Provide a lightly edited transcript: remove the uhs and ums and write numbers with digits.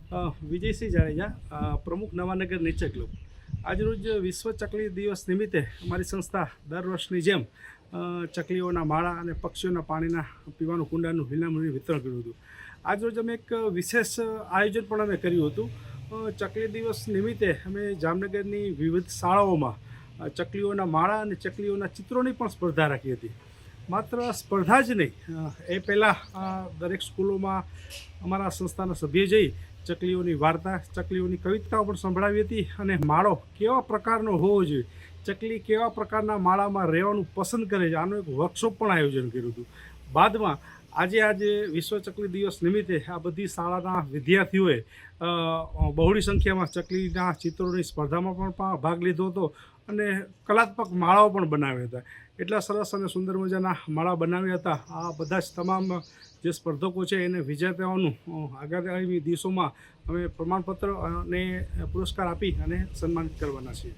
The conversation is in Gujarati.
વિજયસિંહ જાડેજા, પ્રમુખ નવાનગર નીચે ક્લબ. આજરોજ વિશ્વ ચકલી દિવસ નિમિત્તે અમારી સંસ્થા દર વર્ષની જેમ ચકલીઓના માળા અને પક્ષીઓના પાણીના પીવાનું કુંડાનું વિનામૂલ્યે વિતરણ કર્યું હતું. આજરોજ અમે એક વિશેષ આયોજન પણ અમે કર્યું હતું. ચકલી દિવસ નિમિત્તે અમે જામનગરની વિવિધ શાળાઓમાં ચકલીઓના માળા અને ચકલીઓના ચિત્રોની પણ સ્પર્ધા રાખી હતી. માત્ર સ્પર્ધા જ નહીં, એ પહેલાં દરેક સ્કૂલોમાં અમારા સંસ્થાના સભ્ય જઈ ચકલીઓની વાર્તા, ચકલીઓની કવિતાઓ પણ સંભળાવી હતી અને માળો કેવા પ્રકારનો હોવો જોઈએ, ચકલી કેવા પ્રકારના માળામાં રહેવાનું પસંદ કરે છે, આનું એક વર્કશોપ પણ આયોજન કર્યું હતું. બાદમાં આજે વિશ્વ ચકલી દિવસ નિમિત્તે આ બધી શાળાના વિદ્યાર્થીઓએ બહોળી સંખ્યામાં ચકલીના ચિત્રોની સ્પર્ધામાં પણ ભાગ લીધો હતો અને કલાત્મક માળાઓ પણ બનાવ્યા હતા. એટલા સરસ અને સુંદર મજાના માળા બનાવ્યા હતા. આ બધા જ તમામ જે સ્પર્ધકો છે એને વિજેતાઓનું આગામી દિવસોમાં અમે પ્રમાણપત્ર અને પુરસ્કાર આપી અને સન્માનિત કરવાના છીએ.